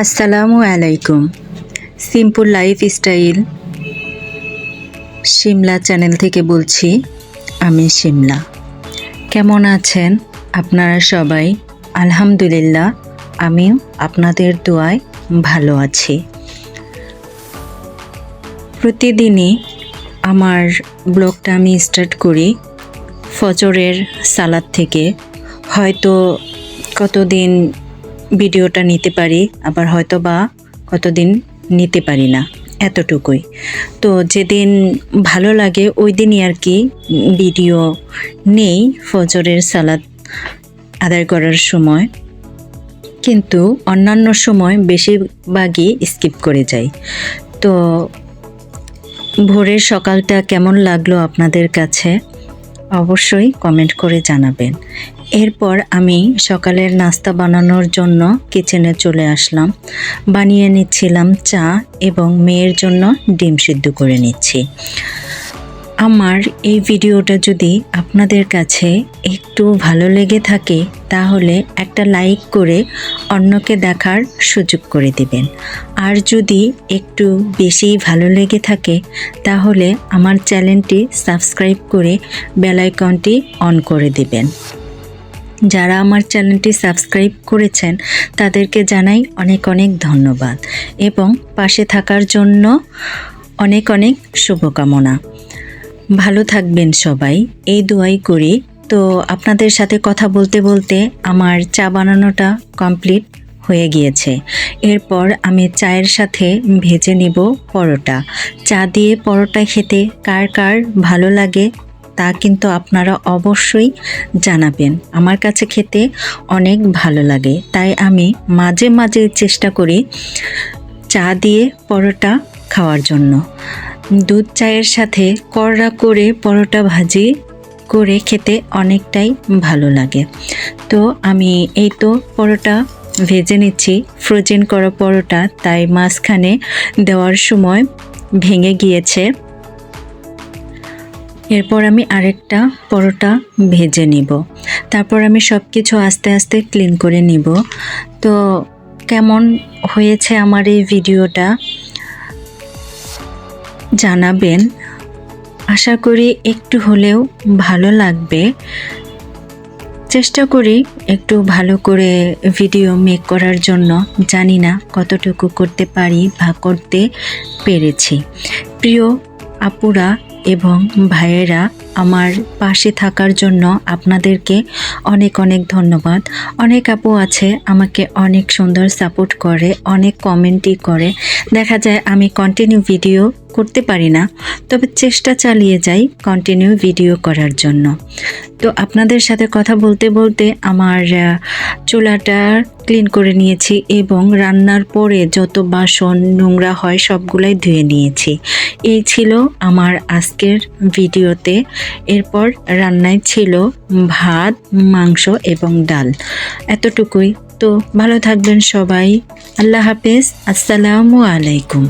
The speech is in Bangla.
আসসালামু আলাইকুম। সিম্পল লাইফস্টাইল শিমলা চ্যানেল থেকে বলছি। আমি শিমলা। কেমন আছেন আপনারা সবাই? আলহামদুলিল্লাহ, আমিও আপনাদের দোয়ায় ভালো আছি। প্রতিদিনই আমার ব্লগটা আমি স্টার্ট করি ফজরের সালাত থেকে। হয়তো কতদিন ভিডিওটা নিতে পারি, আবার হয়তো বা কতদিন নিতে পারি না, এতটুকুই। তো যেদিন ভালো লাগে ওই দিনই আর কি ভিডিও নেই ফজরের সালাত আদায় করার সময়, কিন্তু অন্যান্য সময় বেশিরভাগই স্কিপ করে যাই। তো ভোরের সকালটা কেমন লাগলো আপনাদের কাছে অবশ্যই কমেন্ট করে জানাবেন। এরপর আমি সকালের নাস্তা বানানোর জন্য কিচেনে চলে আসলাম। বানিয়ে নিচ্ছিলাম চা এবং মেয়ের জন্য ডিম সিদ্ধ করে নিচ্ছি। আমার এই ভিডিওটা যদি আপনাদের কাছে একটু ভালো লেগে থাকে তাহলে একটা লাইক করে অন্যকে দেখার সুযোগ করে দিবেন। আর যদি একটু বেশি ভালো লেগে থাকে তাহলে আমার চ্যানেলটি সাবস্ক্রাইব করে বেল আইকনটি অন করে দিবেন। যারা আমার চ্যানেলটি সাবস্ক্রাইব করেছেন তাদেরকে জানাই অনেক অনেক ধন্যবাদ এবং পাশে থাকার জন্য অনেক অনেক শুভকামনা। ভালো থাকবেন সবাই, এই দোয়াই করি। তো আপনাদের সাথে কথা বলতে বলতে আমার চা বানানোটা কমপ্লিট হয়ে গিয়েছে। এরপর আমি চায়ের সাথে ভেজে নিব পরোটা। চা দিয়ে পরোটা খেতে কার কার ভালো লাগে তা কিন্তু আপনারা অবশ্যই জানাবেন। আমার কাছে খেতে অনেক ভালো লাগে, তাই আমি মাঝে মাঝে চেষ্টা করি চা দিয়ে পরোটা খাওয়ার জন্য। দুধ চায়ের সাথে কড়া করে পরোটা ভাজি করে খেতে অনেকটাই ভালো লাগে। তো আমি এই তো পরোটা ভেজে নিচ্ছি, ফ্রোজেন করা পরোটা, তাই মাঝখানে দেওয়ার সময় ভেঙে গিয়েছে। এরপর আমি আরেকটা পরোটা ভেজে নিব। তারপর আমি সব কিছু আস্তে আস্তে ক্লিন করে নিব। তো কেমন হয়েছে আমার এই ভিডিওটা জানাবেন। আশা করি একটু হলেও ভালো লাগবে। চেষ্টা করি একটু ভালো করে ভিডিও মেক করার জন্য। জানি না কতটুকু করতে পারি বা করতে পেরেছি। প্রিয় আপুরা এবং ভাইয়েরা, আমার পাশে থাকার জন্য আপনাদেরকে অনেক অনেক ধন্যবাদ। অনেক আপু আছে আমাকে অনেক সুন্দর সাপোর্ট করে, অনেক কমেন্টই করে। দেখা যায় আমি কন্টিনিউ ভিডিও করতে পারি না, তবে চেষ্টা চালিয়ে যাই কন্টিনিউ ভিডিও করার জন্য। তো আপনাদের সাথে কথা বলতে বলতে আমার চুলাটা ক্লিন করে নিয়েছি এবং রান্নার পরে যত বাসন নোংরা হয় সবগুলাই ধুয়ে নিয়েছি। এই ছিল আমার আজকের ভিডিওতে। এরপর রান্নায় ছিল ভাত, মাংস এবং ডাল, এতটুকুই। তো ভালো থাকবেন সবাই। আল্লাহ হাফেজ। আসসালামু আলাইকুম।